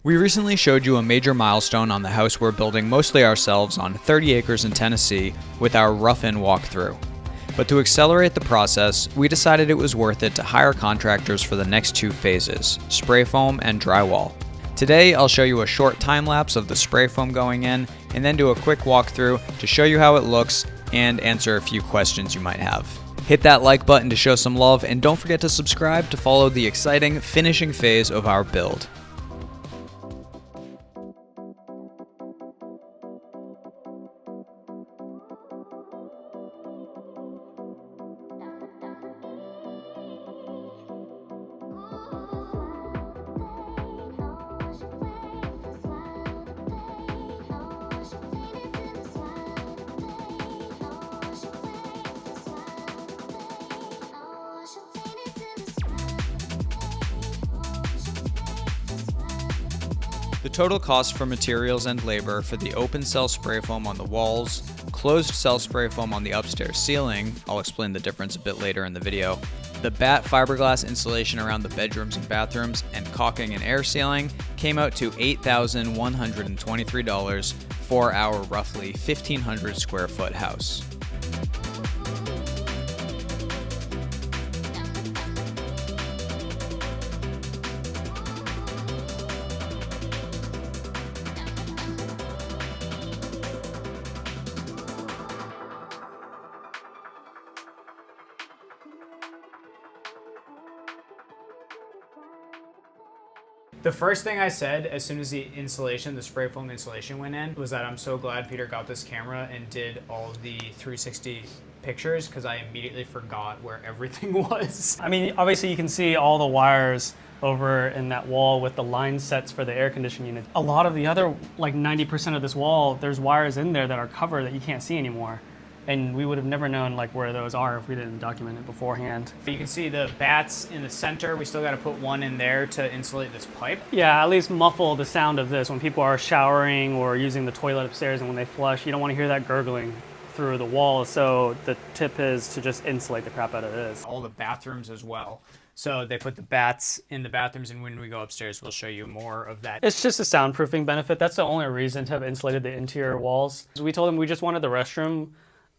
We recently showed you a major milestone on the house we're building mostly ourselves on 30 acres in Tennessee with our rough-in walkthrough. But to accelerate the process, we decided it was worth it to hire contractors for the next two phases, spray foam and drywall. Today, I'll show you a short time lapse of the spray foam going in, and then do a quick walkthrough to show you how it looks and answer a few questions you might have. Hit that like button to show some love, and don't forget to subscribe to follow the exciting finishing phase of our build. The total cost for materials and labor for the open cell spray foam on the walls, closed cell spray foam on the upstairs ceiling, I'll explain the difference a bit later in the video, the batt fiberglass insulation around the bedrooms and bathrooms, and caulking and air sealing came out to $8,123 for our roughly 1,500 square foot house. The first thing I said as soon as the spray foam insulation went in, was that I'm so glad Peter got this camera and did all of the 360 pictures, because I immediately forgot where everything was. I mean, obviously you can see all the wires over in that wall with the line sets for the air conditioning unit. A lot of the other, like 90% of this wall, there's wires in there that are covered that you can't see anymore. And we would have never known like where those are if we didn't document it beforehand. You can see the batts in the center. We still got to put one in there to insulate this pipe. Yeah, at least muffle the sound of this when people are showering or using the toilet upstairs, and when they flush, you don't want to hear that gurgling through the wall. So the tip is to just insulate the crap out of this. All the bathrooms as well. So they put the batts in the bathrooms, and when we go upstairs, we'll show you more of that. It's just a soundproofing benefit. That's the only reason to have insulated the interior walls. So we told them we just wanted the restroom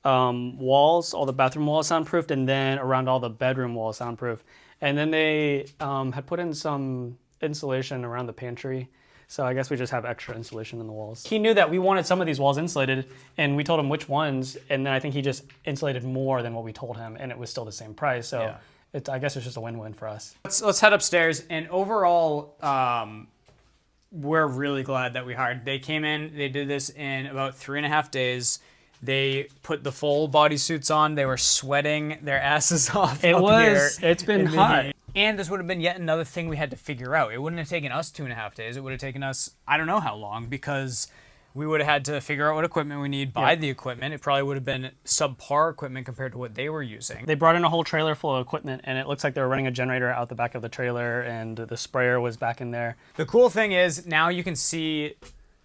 walls, all the bathroom walls soundproofed, and then around all the bedroom walls soundproof. And then they had put in some insulation around the pantry. So I guess we just have extra insulation in the walls. He knew that we wanted some of these walls insulated, and we told him which ones, and then I think he just insulated more than what we told him, and it was still the same price. So yeah. I guess it's just a win-win for us. Let's head upstairs, and overall, we're really glad that we hired. They came in, they did this in about 3.5 days. They put the full bodysuits on. They were sweating their asses off. It's been hot. And this would have been yet another thing we had to figure out. It wouldn't have taken us 2.5 days. It would have taken us, I don't know how long, because we would have had to figure out what equipment we need, buy the equipment. It probably would have been subpar equipment compared to what they were using. They brought in a whole trailer full of equipment, and it looks like they were running a generator out the back of the trailer, and the sprayer was back in there. The cool thing is now you can see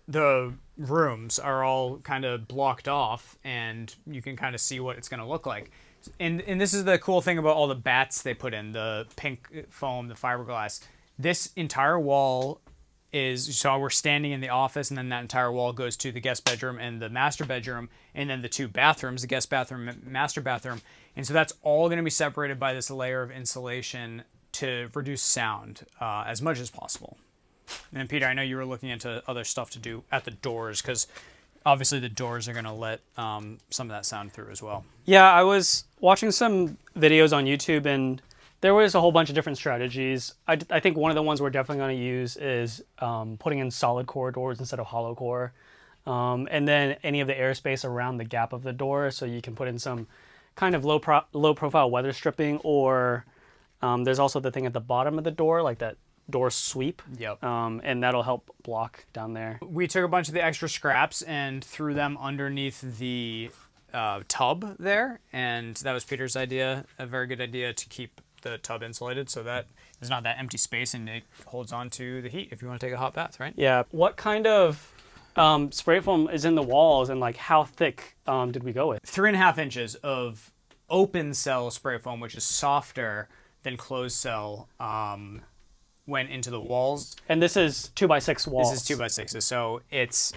the rooms are all kind of blocked off, and you can kind of see what it's going to look like. And this is the cool thing about all the batts they put in, the pink foam, the fiberglass. This entire wall is, you saw we're standing in the office, and then that entire wall goes to the guest bedroom and the master bedroom, and then the two bathrooms, the guest bathroom and master bathroom. And so that's all going to be separated by this layer of insulation to reduce sound as much as possible. And then Peter, I know you were looking into other stuff to do at the doors, because obviously the doors are going to let some of that sound through as well. Yeah, I was watching some videos on YouTube, and there was a whole bunch of different strategies. I think one of the ones we're definitely going to use is putting in solid core doors instead of hollow core. And then any of the airspace around the gap of the door, so you can put in some kind of low profile weather stripping, or there's also the thing at the bottom of the door, like that door sweep. Yep. And that'll help block down there. We took a bunch of the extra scraps and threw them underneath the tub there, and that was Peter's idea, a very good idea to keep the tub insulated so that there's not that empty space and it holds on to the heat if you want to take a hot bath, right? Yeah. What kind of spray foam is in the walls, and like how thick did we go with? 3.5 inches of open cell spray foam, which is softer than closed cell. went into the walls. And this is 2x6 walls. This is 2x6s, so it's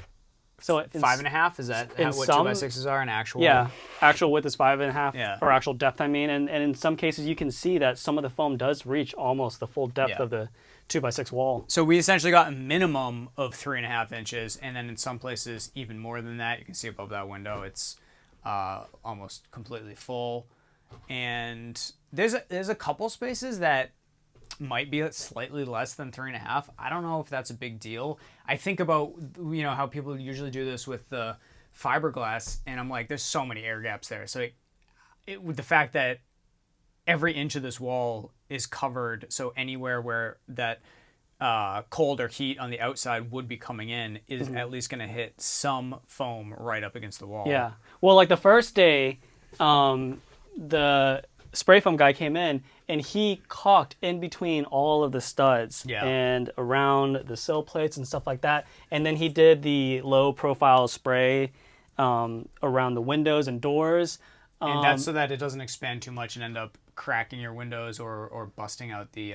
so 5.5. Is that what some, 2x6s are in actual? Yeah, actual width is 5.5, Yeah. or actual depth, I mean. And in some cases, you can see that some of the foam does reach almost the full depth Yeah. of the 2x6 wall. So we essentially got a minimum of 3.5 inches, and then in some places even more than that. You can see above that window, it's almost completely full. And there's a couple spaces that might be slightly less than 3.5. I don't know if that's a big deal. I think about how people usually do this with the fiberglass, and I'm like, there's so many air gaps there. So with the fact that every inch of this wall is covered, so anywhere where that cold or heat on the outside would be coming in is at least going to hit some foam right up against the wall. Yeah. Well, like the first day, the spray foam guy came in and he caulked in between all of the studs and around the sill plates and stuff like that. And then he did the low profile spray around the windows and doors. And that's so that it doesn't expand too much and end up cracking your windows or busting out the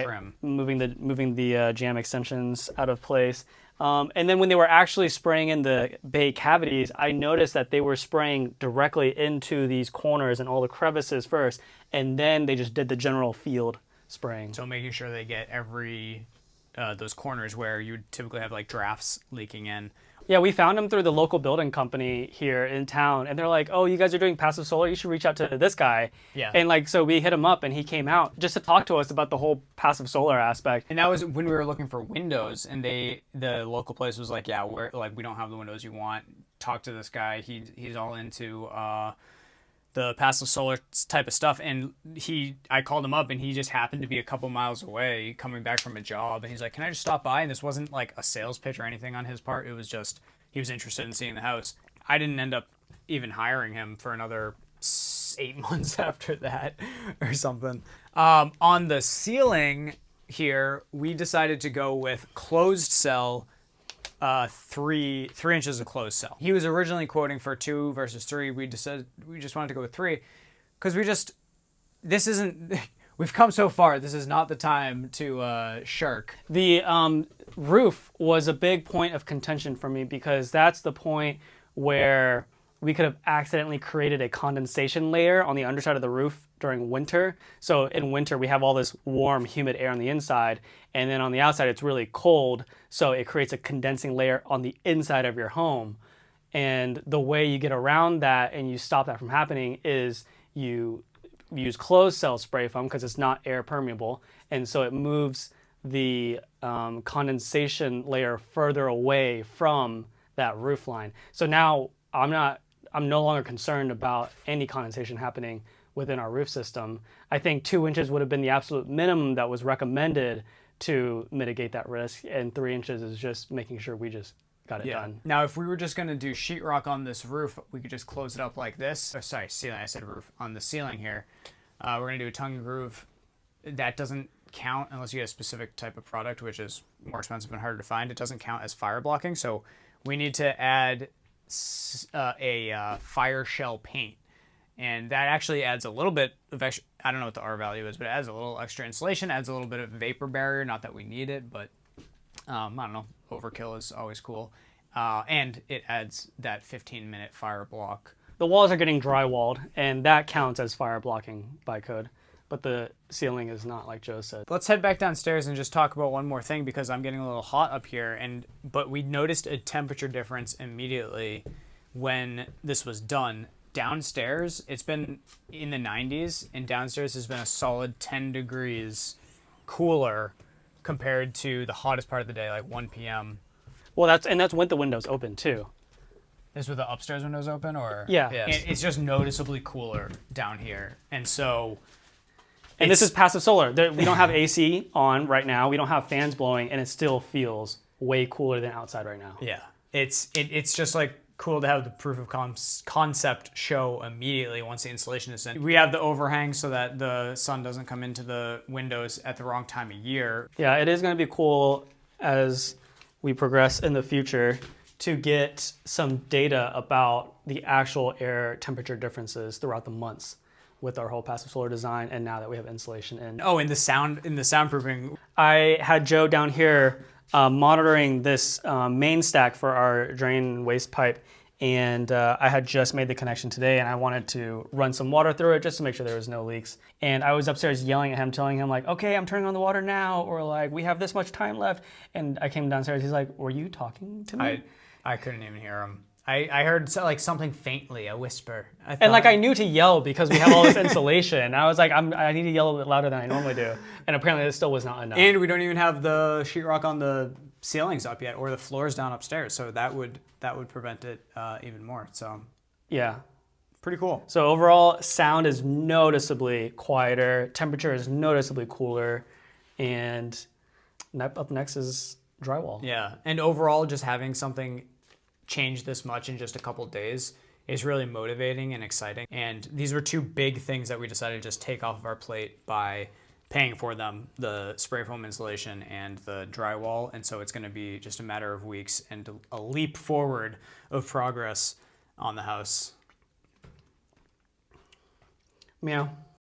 trim. Moving the jam extensions out of place. And then when they were actually spraying in the bay cavities, I noticed that they were spraying directly into these corners and all the crevices first, and then they just did the general field spraying. So making sure they get every those corners where you would typically have like drafts leaking in. Yeah, we found them through the local building company here in town, and they're like, "Oh, you guys are doing passive solar. You should reach out to this guy." Yeah. And so we hit him up, and he came out just to talk to us about the whole passive solar aspect. And that was when we were looking for windows, and the local place was like, "Yeah, we don't have the windows you want. Talk to this guy. He's all into the passive solar type of stuff." And I called him up, and he just happened to be a couple miles away coming back from a job, and he's like, "Can I just stop by?" And this wasn't like a sales pitch or anything on his part. It was just he was interested in seeing the house. I didn't end up even hiring him for another 8 months after that or something. On the ceiling here, we decided to go with closed cell, 3 inches of closed cell. He was originally quoting for 2 versus 3. We decided we just wanted to go with 3 because we've come so far. This is not the time to shirk. The roof was a big point of contention for me because that's the point where we could have accidentally created a condensation layer on the underside of the roof during winter. So in winter, we have all this warm, humid air on the inside, and then on the outside, it's really cold. So it creates a condensing layer on the inside of your home. And the way you get around that and you stop that from happening is you use closed cell spray foam because it's not air permeable. And so it moves the condensation layer further away from that roof line. So now I'm no longer concerned about any condensation happening within our roof system. I think 2 inches would have been the absolute minimum that was recommended to mitigate that risk, and 3 inches is just making sure we just got it done. Now, if we were just going to do sheetrock on this roof, we could just close it up like this. Oh, sorry, ceiling. I said roof. On the ceiling here, we're going to do a tongue and groove. That doesn't count unless you get a specific type of product, which is more expensive and harder to find. It doesn't count as fire blocking, so we need to add a fire shell paint, and that actually adds a little bit of extra. I don't know what the R value is, but it adds a little extra insulation, adds a little bit of vapor barrier. Not that we need it, but I don't know. Overkill is always cool, and it adds that 15-minute fire block. The walls are getting drywalled, and that counts as fire blocking by code. But the ceiling is not, like Joe said. Let's head back downstairs and just talk about one more thing because I'm getting a little hot up here. But we noticed a temperature difference immediately when this was done. Downstairs, it's been in the 90s, and downstairs has been a solid 10 degrees cooler compared to the hottest part of the day, like 1 p.m. Well, that's with the windows open too. Is with the upstairs windows open, or yeah. It's just noticeably cooler down here, and so. And this is passive solar. We don't have AC on right now. We don't have fans blowing, and it still feels way cooler than outside right now. Yeah, it's just like cool to have the proof of concept show immediately once the installation is in. We have the overhang so that the sun doesn't come into the windows at the wrong time of year. Yeah, it is going to be cool as we progress in the future to get some data about the actual air temperature differences throughout the months. with our whole passive solar design, and now that we have insulation in. Oh, in the soundproofing. I had Joe down here monitoring this main stack for our drain waste pipe, and I had just made the connection today, and I wanted to run some water through it just to make sure there was no leaks. And I was upstairs yelling at him, telling him like, okay, I'm turning on the water now, or like, we have this much time left. And I came downstairs, he's like, were you talking to me? I couldn't even hear him. I heard like something faintly, a whisper. And like I knew to yell because we have all this insulation. I was like, I need to yell a little bit louder than I normally do. And apparently it still was not enough. And we don't even have the sheetrock on the ceilings up yet, or the floors down upstairs. So that would prevent it even more. So yeah, pretty cool. So overall, sound is noticeably quieter, temperature is noticeably cooler, and up next is drywall. Yeah, and overall, just having something change this much in just a couple days is really motivating and exciting. And these were two big things that we decided to just take off of our plate by paying for them, the spray foam insulation and the drywall. And so it's going to be just a matter of weeks and a leap forward of progress on the house. Meow.